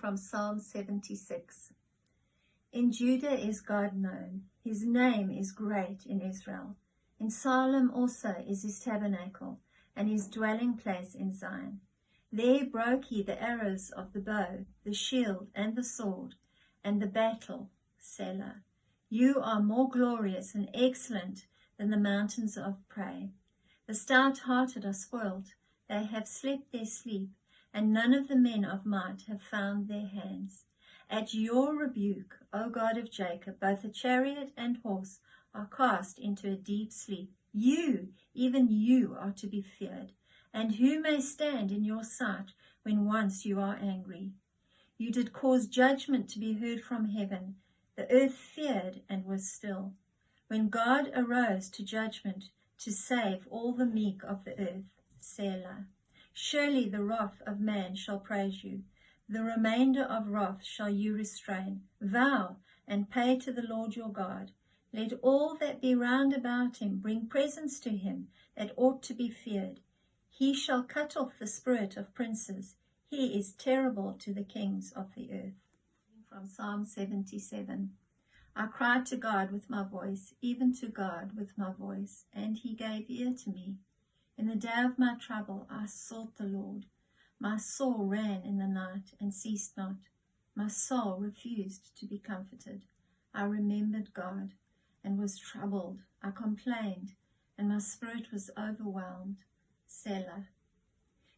From Psalm 76. In Judah is God known, his name is great in Israel. In Salem also is his tabernacle, and his dwelling place in Zion. There broke he the arrows of the bow, the shield and the sword, and the battle, Selah. You are more glorious and excellent than the mountains of prey. The stout-hearted are spoiled, they have slept their sleep, and none of the men of might have found their hands. At your rebuke, O God of Jacob, both the chariot and horse are cast into a deep sleep. You, even you, are to be feared. And who may stand in your sight when once you are angry? You did cause judgment to be heard from heaven. The earth feared and was still. When God arose to judgment, to save all the meek of the earth, Selah. Surely the wrath of man shall praise you. The remainder of wrath shall you restrain. Vow and pay to the Lord your God. Let all that be round about him bring presents to him that ought to be feared. He shall cut off the spirit of princes. He is terrible to the kings of the earth. From Psalm 77. I cried to God with my voice, even to God with my voice, and he gave ear to me. In the day of my trouble I sought the Lord. My soul ran in the night and ceased not. My soul refused to be comforted. I remembered God and was troubled. I complained, and my spirit was overwhelmed. Selah.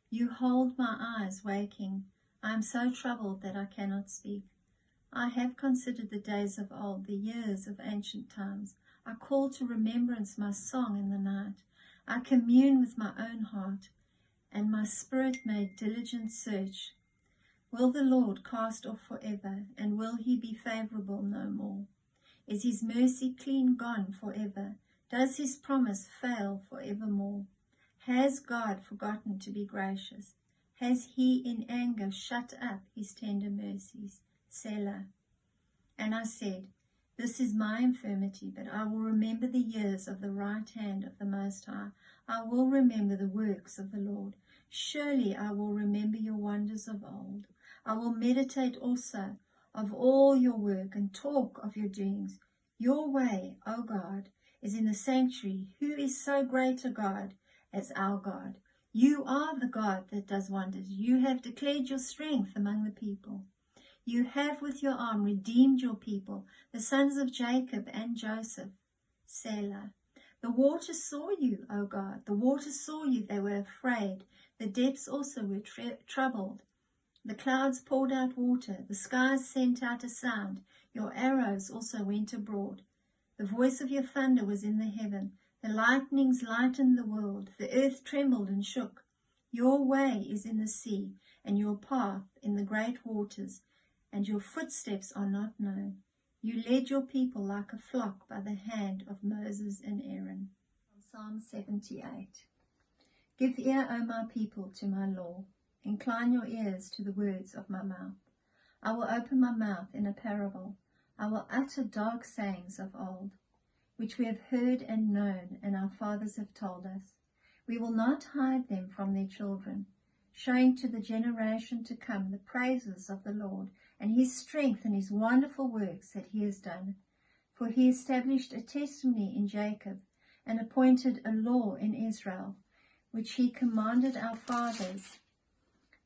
You hold my eyes waking. I am so troubled that I cannot speak. I have considered the days of old, the years of ancient times. I call to remembrance my song in the night. I commune with my own heart, and my spirit made diligent search. Will the Lord cast off forever, and will he be favorable no more? Is his mercy clean gone forever? Does his promise fail forevermore? Has God forgotten to be gracious? Has he in anger shut up his tender mercies? Selah. And I said, this is my infirmity, but I will remember the years of the right hand of the Most High. I will remember the works of the Lord. Surely I will remember your wonders of old. I will meditate also of all your work and talk of your doings. Your way, O God, is in the sanctuary. Who is so great a God as our God? You are the God that does wonders. You have declared your strength among the people. You have with your arm redeemed your people, the sons of Jacob and Joseph. Selah. The waters saw you, O God. The waters saw you. They were afraid. The depths also were troubled. The clouds poured out water. The skies sent out a sound. Your arrows also went abroad. The voice of your thunder was in the heaven. The lightnings lightened the world. The earth trembled and shook. Your way is in the sea, and your path in the great waters, and your footsteps are not known. You led your people like a flock by the hand of Moses and Aaron. Psalm 78. Give ear, O my people, to my law. Incline your ears to the words of my mouth. I will open my mouth in a parable. I will utter dark sayings of old, which we have heard and known, and our fathers have told us. We will not hide them from their children, showing to the generation to come the praises of the Lord, and his strength and his wonderful works that he has done. For he established a testimony in Jacob, and appointed a law in Israel, which he commanded our fathers,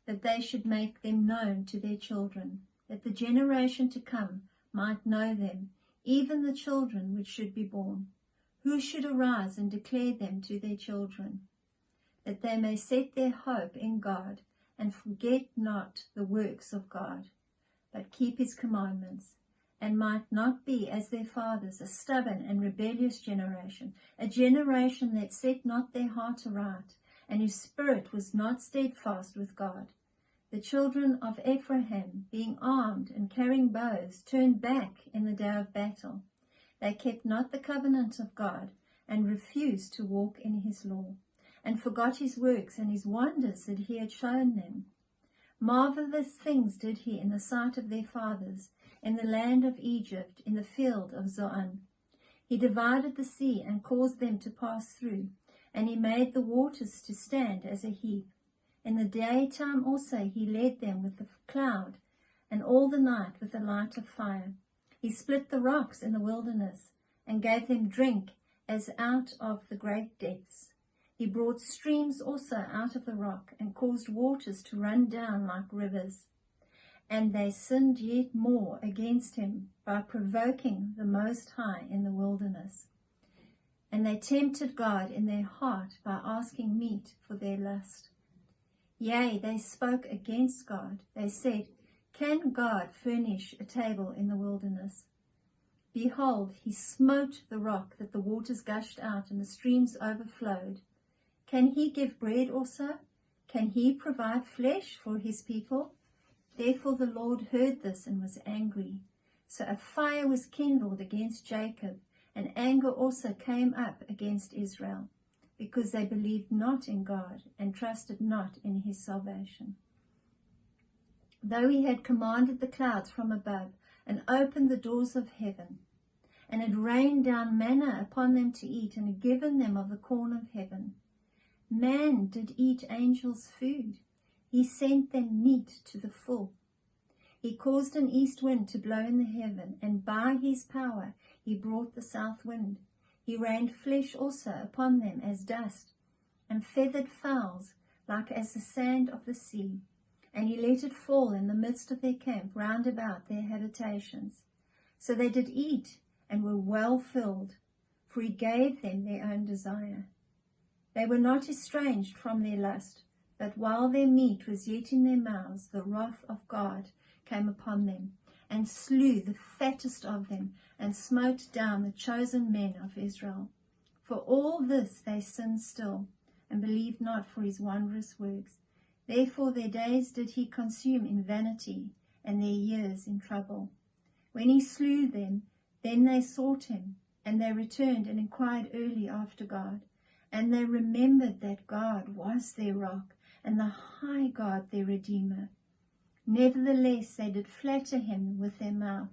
that they should make them known to their children, that the generation to come might know them, even the children which should be born, who should arise and declare them to their children, that they may set their hope in God, and forget not the works of God, but keep his commandments, and might not be as their fathers, a stubborn and rebellious generation, a generation that set not their heart aright, and whose spirit was not steadfast with God. The children of Ephraim, being armed and carrying bows, turned back in the day of battle. They kept not the covenant of God, and refused to walk in his law, and forgot his works and his wonders that he had shown them. Marvelous things did he in the sight of their fathers, in the land of Egypt, in the field of Zoan. He divided the sea and caused them to pass through, and he made the waters to stand as a heap. In the daytime also he led them with the cloud and all the night with the light of fire. He split the rocks in the wilderness and gave them drink as out of the great depths. He brought streams also out of the rock and caused waters to run down like rivers. And they sinned yet more against him by provoking the Most High in the wilderness. And they tempted God in their heart by asking meat for their lust. Yea, they spoke against God. They said, Can God furnish a table in the wilderness? Behold, he smote the rock that the waters gushed out and the streams overflowed. Can he give bread also? Can he provide flesh for his people? Therefore the Lord heard this and was angry. So a fire was kindled against Jacob, and anger also came up against Israel, because they believed not in God and trusted not in his salvation. Though he had commanded the clouds from above and opened the doors of heaven, and had rained down manna upon them to eat, and had given them of the corn of heaven, man did eat angels' food. He sent them meat to the full. He caused an east wind to blow in the heaven, and by his power he brought the south wind. He rained flesh also upon them as dust, and feathered fowls like as the sand of the sea. And he let it fall in the midst of their camp round about their habitations. So they did eat and were well filled, for he gave them their own desire. They were not estranged from their lust, but while their meat was yet in their mouths, the wrath of God came upon them, and slew the fattest of them, and smote down the chosen men of Israel. For all this they sinned still, and believed not for his wondrous works. Therefore their days did he consume in vanity, and their years in trouble. When he slew them, then they sought him, and they returned and inquired early after God. And they remembered that God was their rock, and the high God their Redeemer. Nevertheless they did flatter him with their mouth,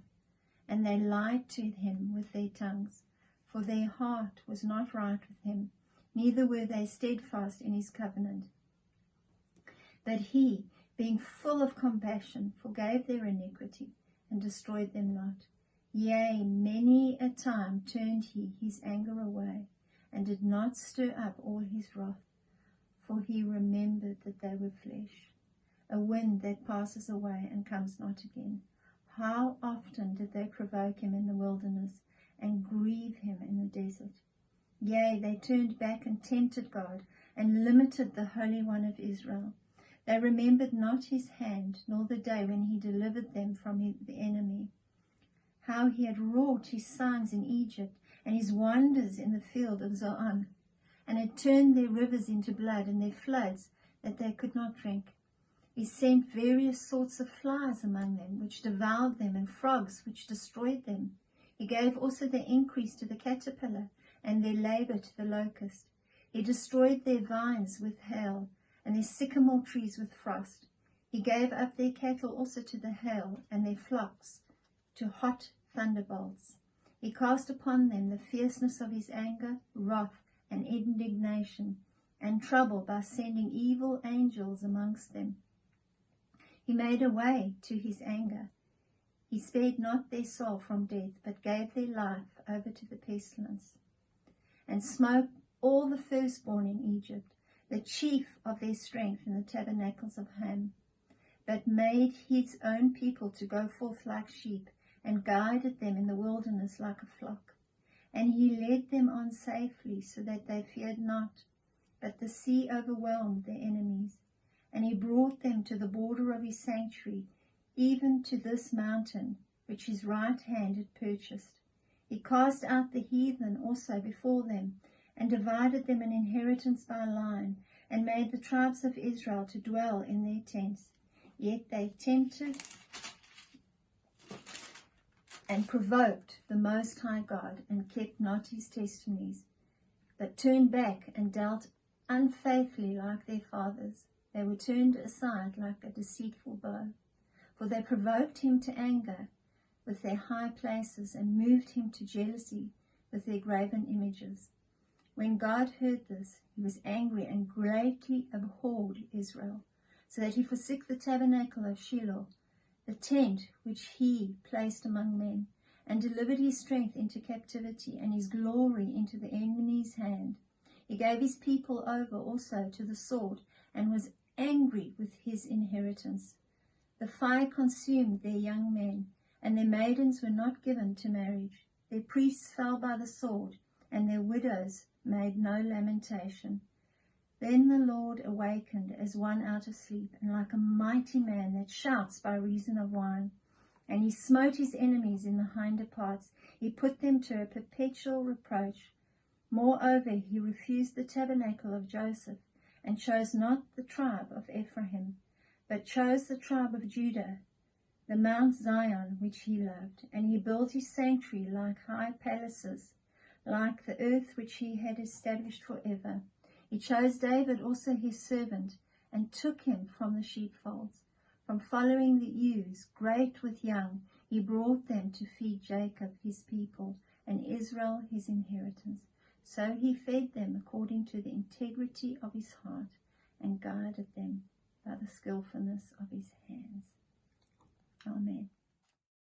and they lied to him with their tongues, for their heart was not right with him, neither were they steadfast in his covenant. But he, being full of compassion, forgave their iniquity, and destroyed them not. Yea, many a time turned he his anger away, and did not stir up all his wrath, for he remembered that they were flesh, a wind that passes away and comes not again. How often did they provoke him in the wilderness, and grieve him in the desert? Yea, they turned back and tempted God, and limited the Holy One of Israel. They remembered not his hand, nor the day when he delivered them from the enemy, how he had wrought his signs in Egypt, and his wonders in the field of Zoan, and had turned their rivers into blood, and their floods that they could not drink. He sent various sorts of flies among them, which devoured them, and frogs, which destroyed them. He gave also their increase to the caterpillar, and their labor to the locust. He destroyed their vines with hail, and their sycamore trees with frost. He gave up their cattle also to the hail, and their flocks to hot thunderbolts. He cast upon them the fierceness of his anger, wrath, and indignation, and trouble by sending evil angels amongst them. He made a way to his anger. He spared not their soul from death, but gave their life over to the pestilence, and smote all the firstborn in Egypt, the chief of their strength in the tabernacles of Ham, but made his own people to go forth like sheep, and guided them in the wilderness like a flock. And he led them on safely, so that they feared not, but the sea overwhelmed their enemies. And he brought them to the border of his sanctuary, even to this mountain, which his right hand had purchased. He cast out the heathen also before them, and divided them an inheritance by line, and made the tribes of Israel to dwell in their tents. Yet they tempted and provoked the Most High God, and kept not his testimonies, but turned back and dealt unfaithfully like their fathers. They were turned aside like a deceitful bow, for they provoked him to anger with their high places, and moved him to jealousy with their graven images. When God heard this, he was angry and greatly abhorred Israel, so that he forsook the tabernacle of Shiloh, the tent which he placed among men, and delivered his strength into captivity, and his glory into the enemy's hand. He gave his people over also to the sword, and was angry with his inheritance. The fire consumed their young men, and their maidens were not given to marriage. Their priests fell by the sword, and their widows made no lamentation. Then the Lord awakened as one out of sleep, and like a mighty man that shouts by reason of wine. And he smote his enemies in the hinder parts. He put them to a perpetual reproach. Moreover, he refused the tabernacle of Joseph, and chose not the tribe of Ephraim, but chose the tribe of Judah, the Mount Zion which he loved. And he built his sanctuary like high palaces, like the earth which he had established forever. He chose David also his servant, and took him from the sheepfolds. From following the ewes, great with young, he brought them to feed Jacob his people, and Israel his inheritance. So he fed them according to the integrity of his heart, and guided them by the skillfulness of his hands. Amen.